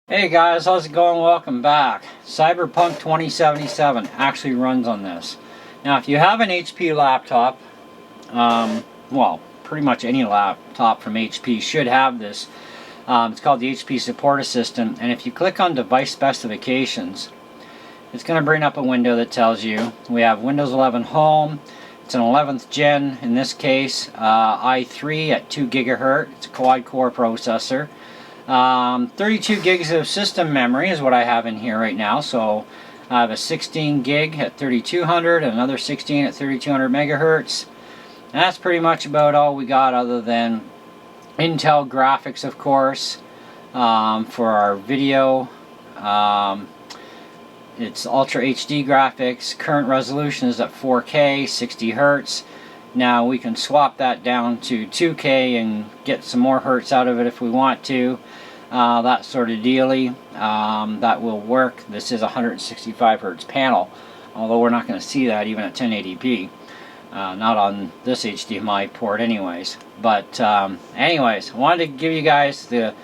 Hey guys, how's it going? Welcome back. Cyberpunk 2077 actually runs on this. Now if you have an HP laptop, well, pretty much any laptop from HP should have this. It's called the HP Support Assistant, and if you click on device specifications, it's going to bring up a window that tells you we have Windows 11 Home. It's an 11th gen, in this case i3 at 2 GHz. It's a quad-core processor. 32 gigs of system memory is what I have in here right now. So I have a 16 gig at 3200, another 16 at 3200 megahertz. And that's pretty much about all we got, other than Intel graphics, of course, for our video. It's Ultra HD graphics. Current resolution is at 4K, 60 hertz. Now we can swap that down to 2K and get some more hertz out of it if we want to. That sort of dealy. That will work. This is a 165 hertz panel, although we're not going to see that even at 1080p. Not on this HDMI port anyways. But anyways, I wanted to give you guys the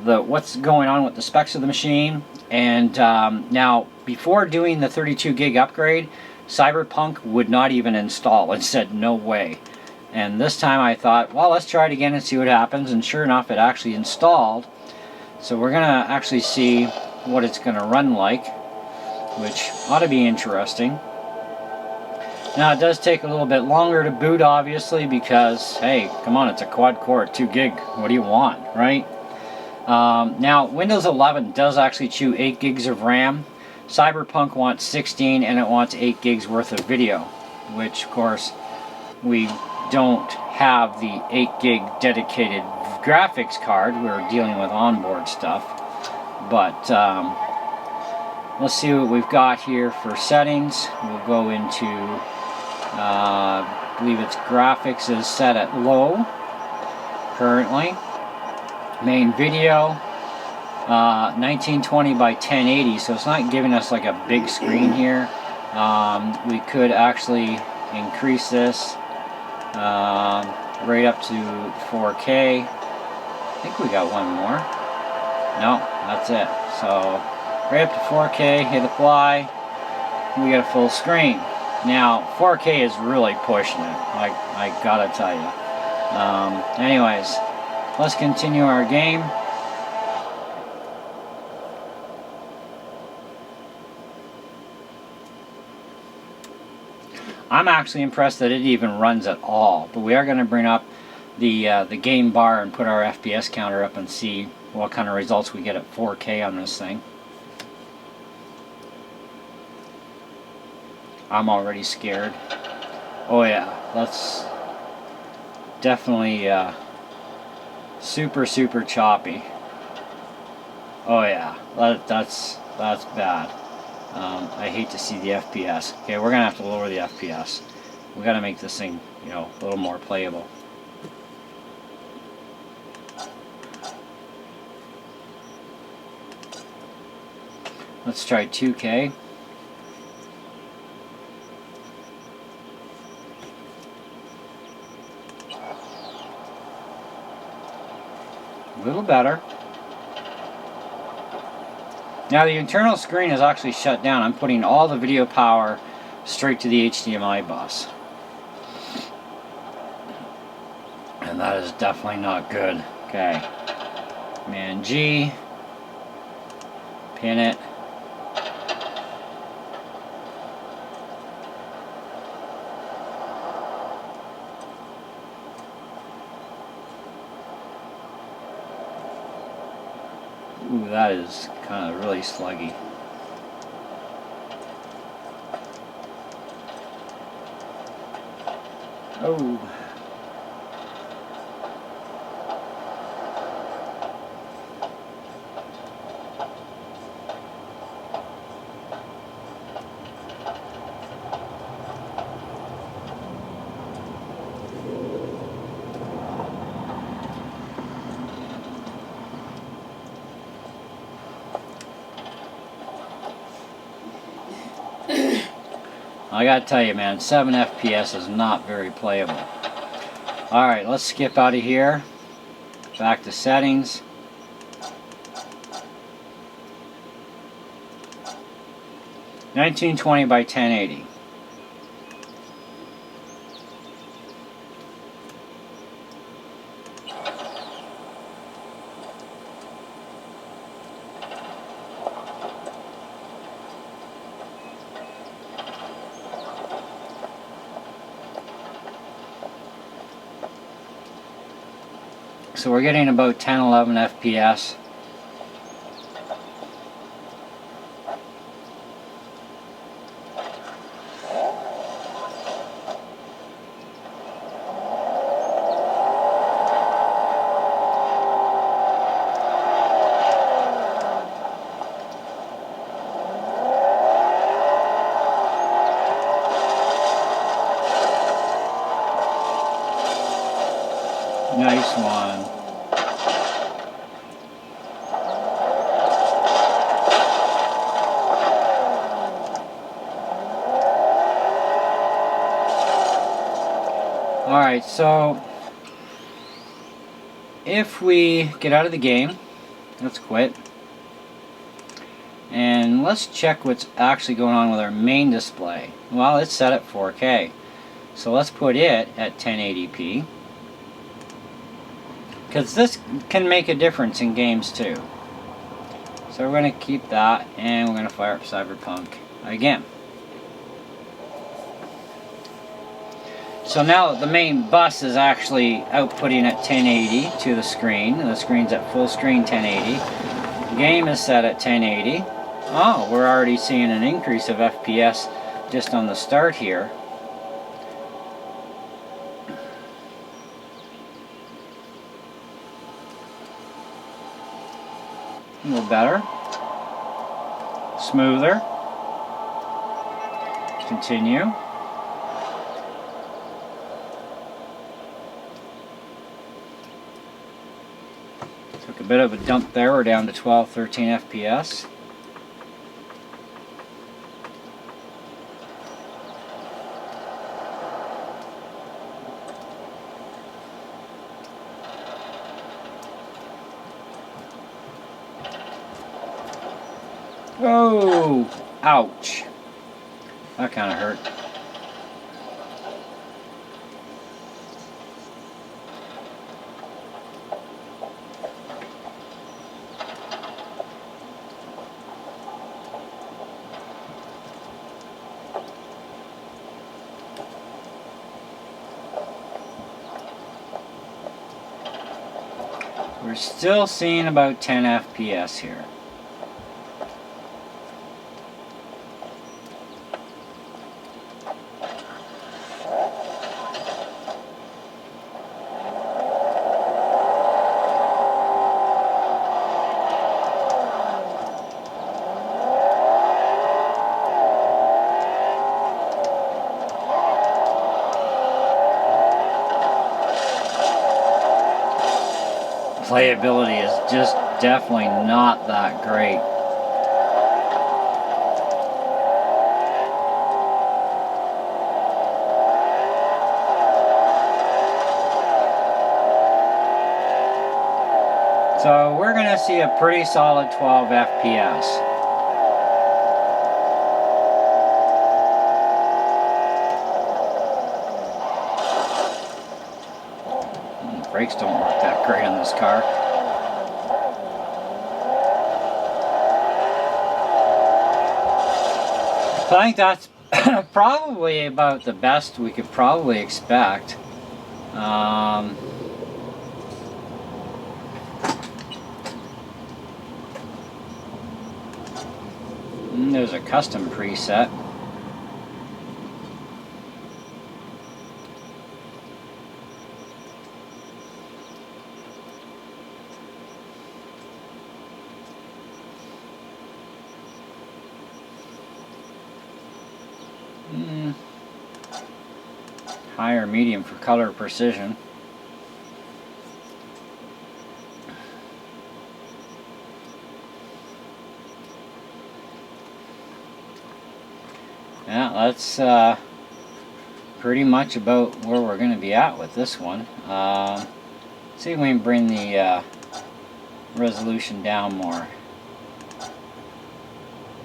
what's going on with the specs of the machine. And now, before doing the 32 gig upgrade, Cyberpunk would not even install. It said no way. And this time I thought, well, let's try it again and see what happens. And sure enough, it actually installed. So we're gonna actually see what it's gonna run like, which ought to be interesting. Now it does take a little bit longer to boot, obviously, because hey, come on, it's a quad core at 2 gig. What do you want, right? Now Windows 11 does actually chew 8 gigs of RAM. Cyberpunk wants 16, and it wants 8 gigs worth of video, which of course we don't have the 8 gig dedicated graphics card. We're dealing with onboard stuff. But let's see what we've got here for settings. We'll go into I believe its graphics is set at low currently. Main video 1920 by 1080, so it's not giving us like a big screen here. We could actually increase this right up to 4K. I think we got one more. No, that's it. So right up to 4K, hit apply, we get a full screen. Now 4K is really pushing it, I gotta tell you. Anyways, let's continue our game. I'm actually impressed that it even runs at all, but we are going to bring up the game bar and put our FPS counter up and see what kind of results we get at 4K on this thing. I'm already scared. Oh yeah, that's definitely super choppy. Oh yeah, that's bad. I hate to see the FPS. Okay, we're gonna have to lower the FPS. We gotta make this thing, you know, a little more playable. Let's try 2K. A little better. Now the internal screen is actually shut down. I'm putting all the video power straight to the HDMI bus. And that is definitely not good. Okay. Command G. Pin it. Ooh, that is kind of really sluggy. Oh. I gotta tell you, man, 7 FPS is not very playable. Alright, let's skip out of here. Back to settings. 1920 by 1080. So we're getting about 10-11 FPS. Nice one. Alright, so if we get out of the game, let's quit, and let's check what's actually going on with our main display. Well, it's set at 4K, so let's put it at 1080p, because this can make a difference in games too. So we're going to keep that, and we're going to fire up Cyberpunk again. So now that the main bus is actually outputting at 1080 to the screen, and the screen's at full screen 1080, the game is set at 1080. Oh, we're already seeing an increase of FPS just on the start here. A little better. Smoother. Continue. Took a bit of a dump there. We're down to 12, 13 FPS. Oh, ouch. That kind of hurt. We're still seeing about 10 FPS here. Playability is just definitely not that great. So we're going to see a pretty solid 12 FPS. Brakes don't work that great on this car. So I think that's probably about the best we could probably expect. There's a custom preset. High or medium for color precision. Yeah, that's pretty much about where we're going to be at with this one. See if we can bring the resolution down more.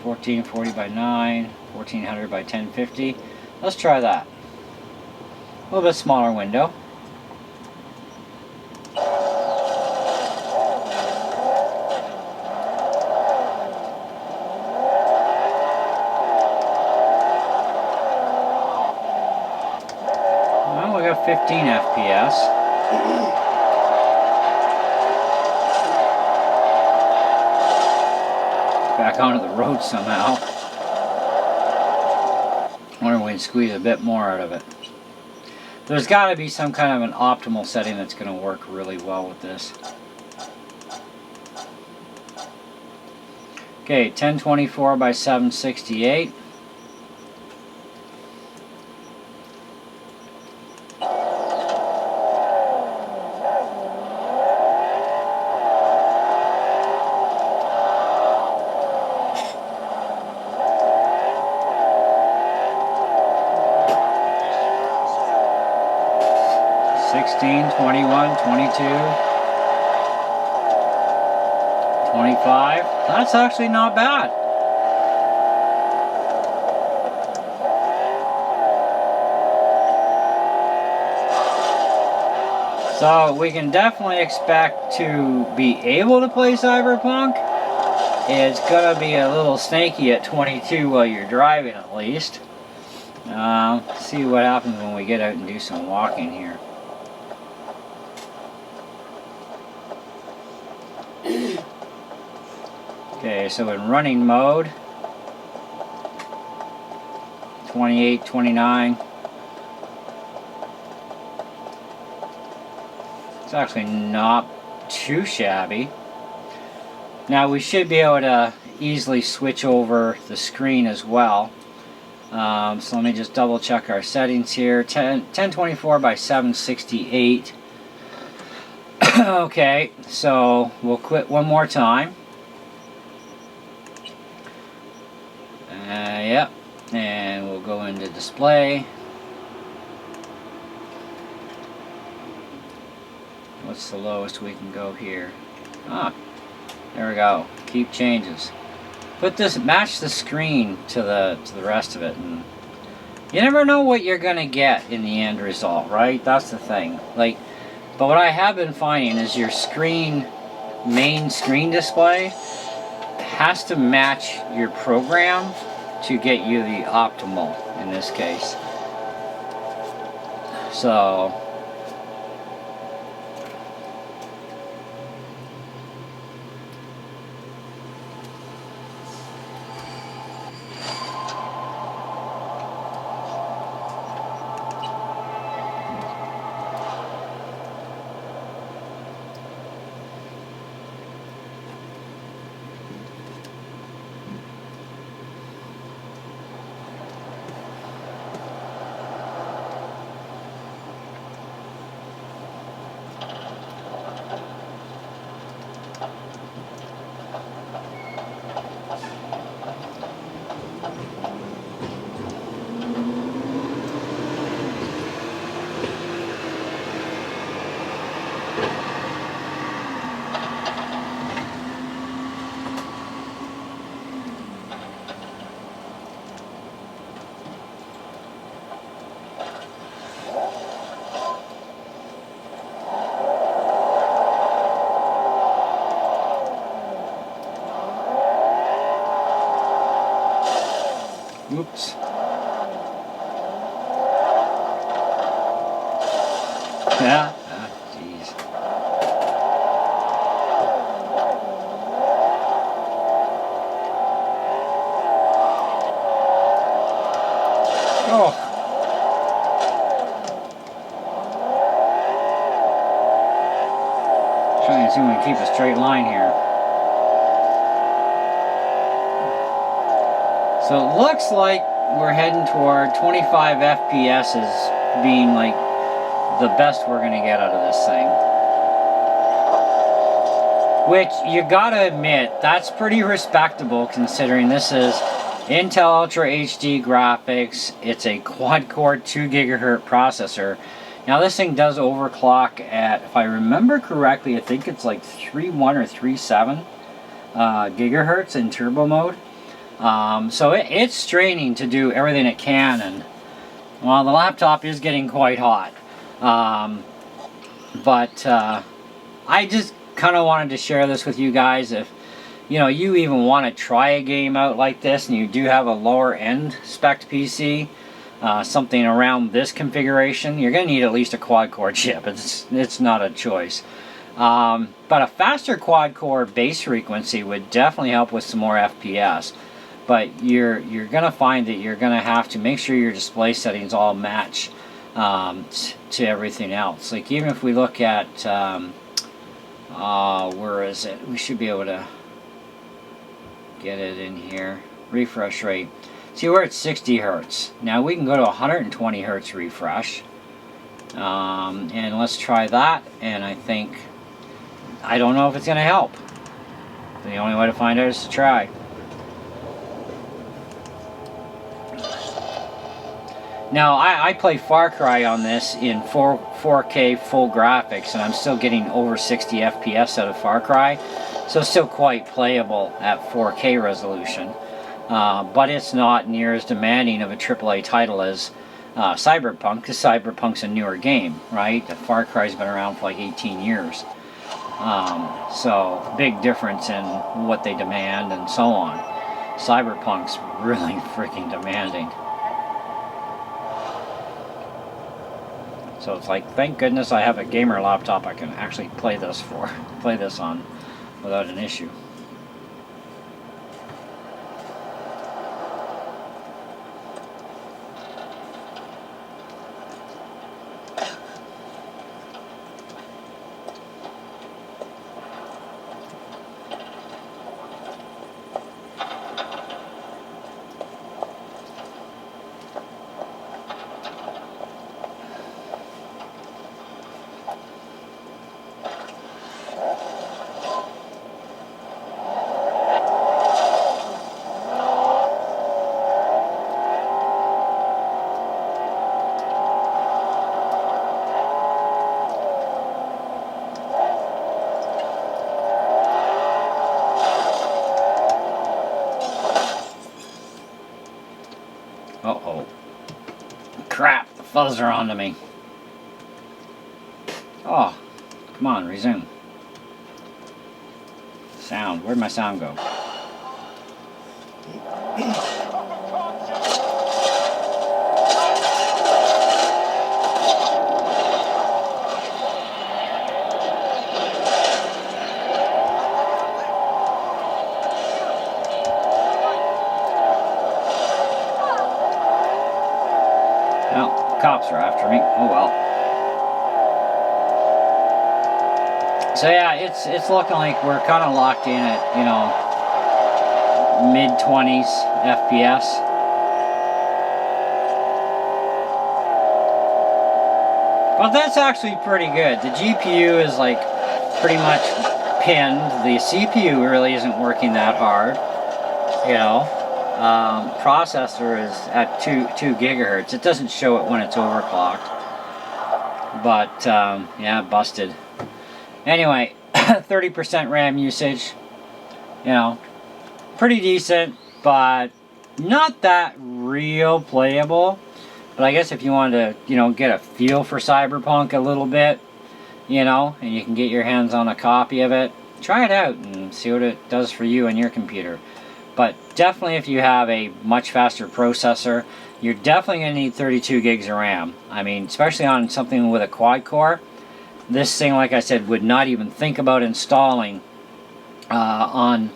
1440 by 9. 1400 by 1050. Let's try that. A little bit smaller window. Well, we got 15 FPS. Back onto the road somehow. Wonder if we can squeeze a bit more out of it. There's got to be some kind of an optimal setting that's going to work really well with this. Okay, 1024 by 768. $16, $21, $22, $25. That's actually not bad. So we can definitely expect to be able to play Cyberpunk. It's gonna be a little snaky at 22 while you're driving, at least. See what happens when we get out and do some walking here. Okay, so in running mode, 28, 29. It's actually not too shabby. Now we should be able to easily switch over the screen as well. So let me just double check our settings here. 1024 by 768. Okay, so we'll quit one more time. Yep, and we'll go into display. What's the lowest we can go here? Ah, there we go. Keep changes. Put this, match the screen to the rest of it, and you never know what you're gonna get in the end result, right? That's the thing. Like, but what I have been finding is your main screen display has to match your program to get you the optimal in this case. So oops. Yeah. Ah, jeez. Oh. Trying to see if we can keep a straight line here. So it looks like we're heading toward 25 FPS as being like the best we're going to get out of this thing. Which, you gotta admit, that's pretty respectable considering this is Intel Ultra HD graphics. It's a quad-core 2 GHz processor. Now this thing does overclock at, if I remember correctly, I think it's like 3.1 or 3.7 gigahertz in turbo mode. So it's straining to do everything it can, and well, the laptop is getting quite hot. But I just kind of wanted to share this with you guys. If you even want to try a game out like this, and you do have a lower end spec PC, something around this configuration, you're going to need at least a quad core chip. It's not a choice. But a faster quad core base frequency would definitely help with some more FPS. But you're going to find that you're going to have to make sure your display settings all match to everything else. Like even if we look at where is it? We should be able to get it in here. Refresh rate. See, we're at 60 Hertz. Now we can go to 120 Hertz refresh. And let's try that. And I don't know if it's going to help. The only way to find out is to try. Now, I play Far Cry on this in 4K full graphics, and I'm still getting over 60 FPS out of Far Cry, so it's still quite playable at 4K resolution. But it's not near as demanding of a AAA title as Cyberpunk, because Cyberpunk's a newer game, right? The Far Cry's been around for like 18 years. So, big difference in what they demand and so on. Cyberpunk's really freaking demanding. So it's like, thank goodness I have a gamer laptop I can actually play this on without an issue. Uh-oh. Crap, the fuzz are onto me. Oh, come on, resume. Sound, where'd my sound go? Well, cops are after me. Oh well. So yeah, it's looking like we're kind of locked in at, mid-20s FPS. But that's actually pretty good. The GPU is like pretty much pinned. The CPU really isn't working that hard. Processor is at 2 gigahertz. It doesn't show it when it's overclocked. But, yeah, busted. Anyway, 30% RAM usage. Pretty decent, but not that real playable. But I guess if you wanted to, get a feel for Cyberpunk a little bit, and you can get your hands on a copy of it, try it out and see what it does for you and your computer. But definitely if you have a much faster processor, you're definitely going to need 32 gigs of RAM. I mean, especially on something with a quad core. This thing, like I said, would not even think about installing on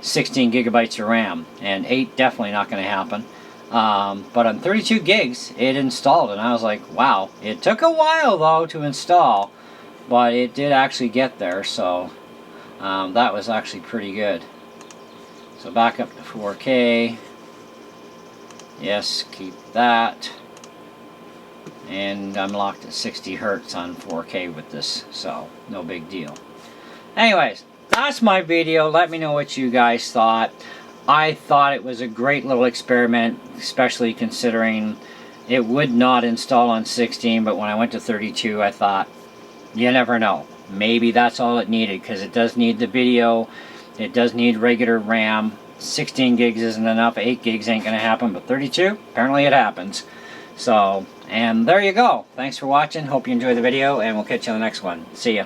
16 gigabytes of RAM. And 8 definitely not going to happen. But on 32 gigs, it installed. And I was like, wow. It took a while, though, to install. But it did actually get there. So that was actually pretty good. So back up to 4K. Yes, keep that. And I'm locked at 60 Hertz on 4K with this, so no big deal. Anyways, that's my video. Let me know what you guys thought. I thought it was a great little experiment, especially considering it would not install on 16, but when I went to 32, I thought, you never know. Maybe that's all it needed, because it does need the video. It does need regular RAM. 16 gigs isn't enough, 8 gigs ain't gonna happen, but 32, apparently it happens. So, and there you go. Thanks for watching. Hope you enjoyed the video, and we'll catch you on the next one. See ya.